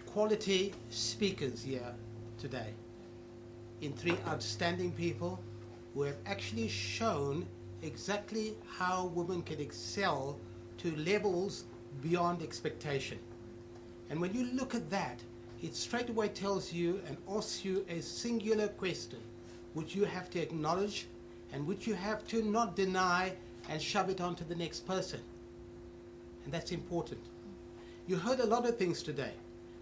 Quality speakers here today in three outstanding people who have actually shown exactly how women can excel to levels beyond expectation. And when you look at that, it straight away tells you and asks you a singular question which you have to acknowledge and which you have to not deny and shove it onto the next person. And that's important. You heard a lot of things today,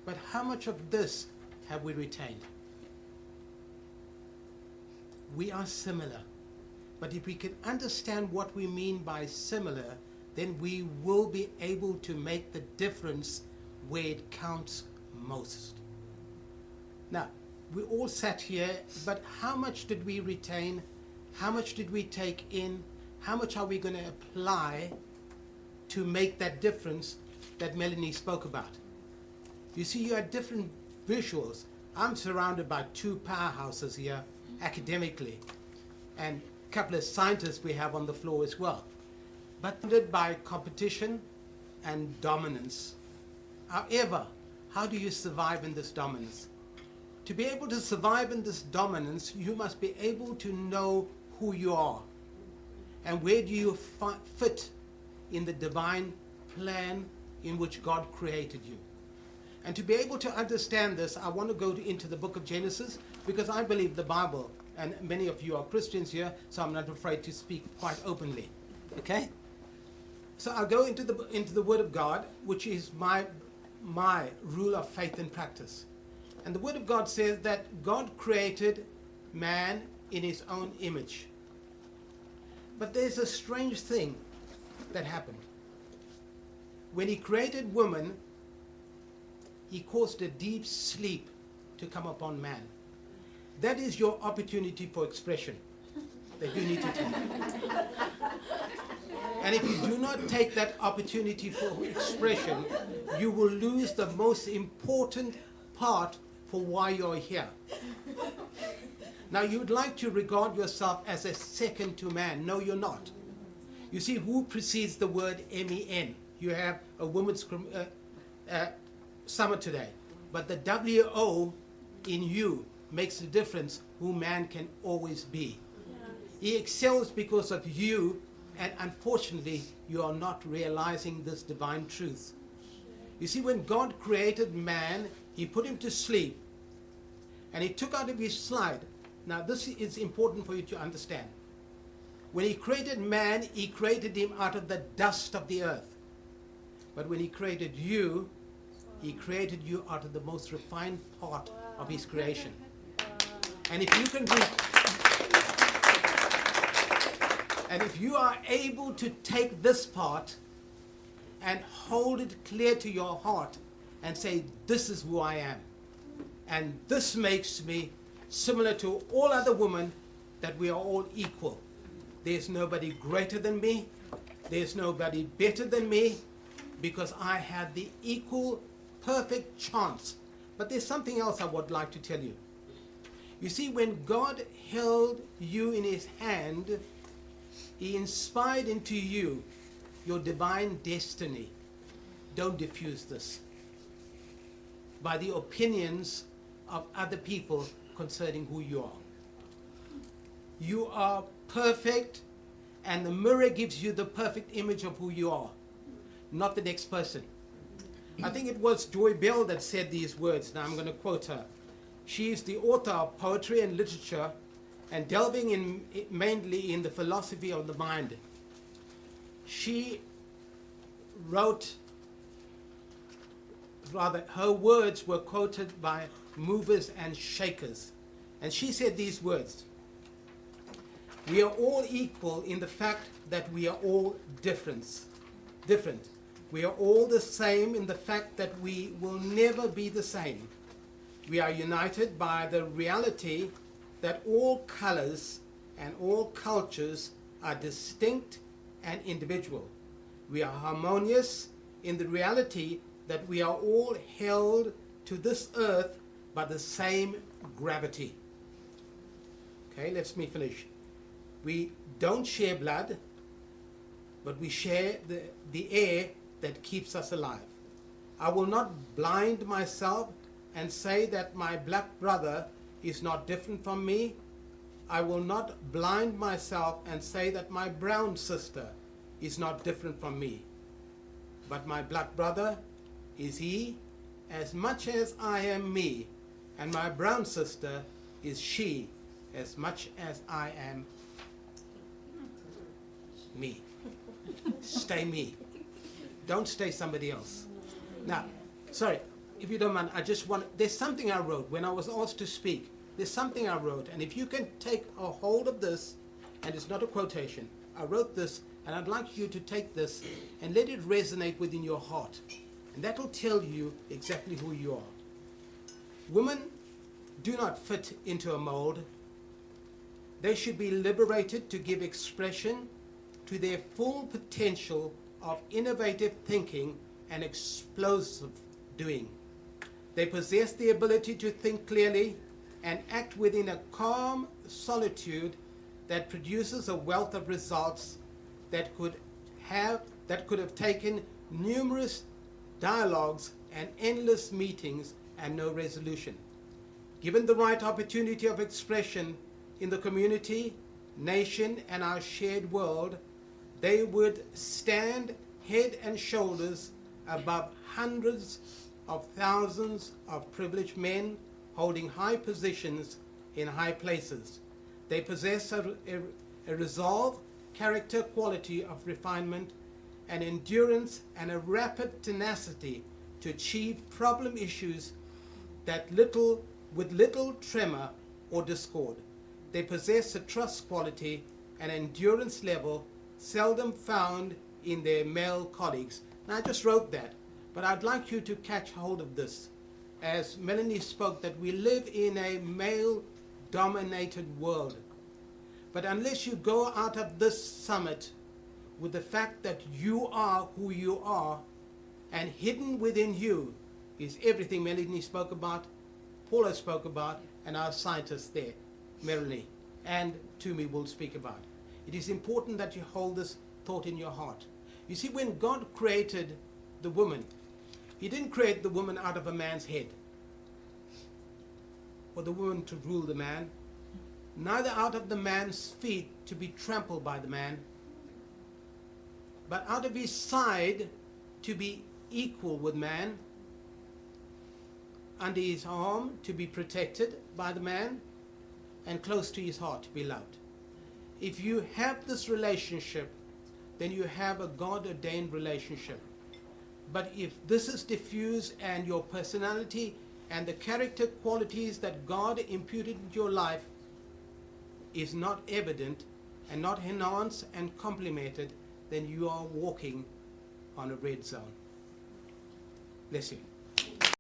but how much of this have we retained? We are similar, but if we can understand what we mean by similar, then we will be able to make the difference where it counts most. Now, we all sat here, but how much did we retain? How much did we take in? How much are we going to apply to make that difference that Melanie spoke about? You see, you have different visuals. I'm surrounded by two powerhouses here, academically, and a couple of scientists we have on the floor as well. But by competition and dominance. However, how do you survive in this dominance? To be able to survive in this dominance, you must be able to know who you are. And where do you fit in the divine plan in which God created you? And to be able to understand this, I want to go into the book of Genesis, because I believe the Bible, and many of you are Christians here, so I'm not afraid to speak quite openly. Okay? So I'll go into the Word of God, which is my rule of faith and practice. And the Word of God says that God created man in his own image. But there's a strange thing that happened. When he created woman, he caused a deep sleep to come upon man. That is your opportunity for expression that you need to take. And if you do not take that opportunity for expression, you will lose the most important part for why you're here. Now, you would like to regard yourself as a second to man. No, you're not. You see, who precedes the word MEN? You have a women's summit today. But the WO in you makes the difference who man can always be. He excels because of you, and unfortunately, you are not realizing this divine truth. You see, when God created man, he put him to sleep, and he took out of his slide. Now, this is important for you to understand. When he created man, he created him out of the dust of the earth. But when he created you, he created you out of the most refined part of his creation. And if you can be, and if you are able to take this part and hold it clear to your heart and say, this is who I am, and this makes me similar to all other women, that we are all equal. There's nobody greater than me. There's nobody better than me, because I had the equal, perfect chance. But there's something else I would like to tell you. You see, when God held you in his hand, he inspired into you your divine destiny. Don't diffuse this by the opinions of other people concerning who you are. You are perfect, and the mirror gives you the perfect image of who you are, not the next person. I think it was Joy Bell that said these words. Now I'm going to quote her. She is the author of poetry and literature, and delving mainly in the philosophy of the mind. She wrote, rather, her words were quoted by movers and shakers. And she said these words: we are all equal in the fact that we are all different. We are all the same in the fact that we will never be the same. We are united by the reality that all colors and all cultures are distinct and individual. We are harmonious in the reality that we are all held to this earth by the same gravity. Okay, let me finish. We don't share blood, but we share the air that keeps us alive. I will not blind myself and say that my black brother is not different from me. I will not blind myself and say that my brown sister is not different from me. But my black brother is he as much as I am me, and my brown sister is she as much as I am me. Stay me. Don't stay somebody else. Now, sorry, if you don't mind, there's something I wrote when I was asked to speak. There's something I wrote, and if you can take a hold of this, and it's not a quotation, I wrote this, and I'd like you to take this and let it resonate within your heart. And that will tell you exactly who you are. Women do not fit into a mold. They should be liberated to give expression to their full potential of innovative thinking and explosive doing. They possess the ability to think clearly and act within a calm solitude that produces a wealth of results that could have taken numerous dialogues and endless meetings and no resolution. Given the right opportunity of expression in the community, nation, and our shared world, they would stand head and shoulders above hundreds of thousands of privileged men holding high positions in high places. They possess a resolve, character, quality of refinement, and endurance, and a rapid tenacity to achieve problem issues with little tremor or discord. They possess a trust quality and endurance level seldom found in their male colleagues. And I just wrote that, but I'd like you to catch hold of this. As Melanie spoke, that we live in a male-dominated world. But unless you go out of this summit with the fact that you are who you are, and hidden within you is everything Melanie spoke about, Paula spoke about, and our scientists there, Melanie and Tumi, will speak about. It is important that you hold this thought in your heart. You see, when God created the woman, He didn't create the woman out of a man's head, or the woman to rule the man, neither out of the man's feet to be trampled by the man, but out of his side to be equal with man, under his arm to be protected by the man, and close to his heart to be loved. If you have this relationship, then you have a God-ordained relationship. But if this is diffused and your personality and the character qualities that God imputed into your life is not evident and not enhanced and complemented, then you are walking on a red zone. Bless you.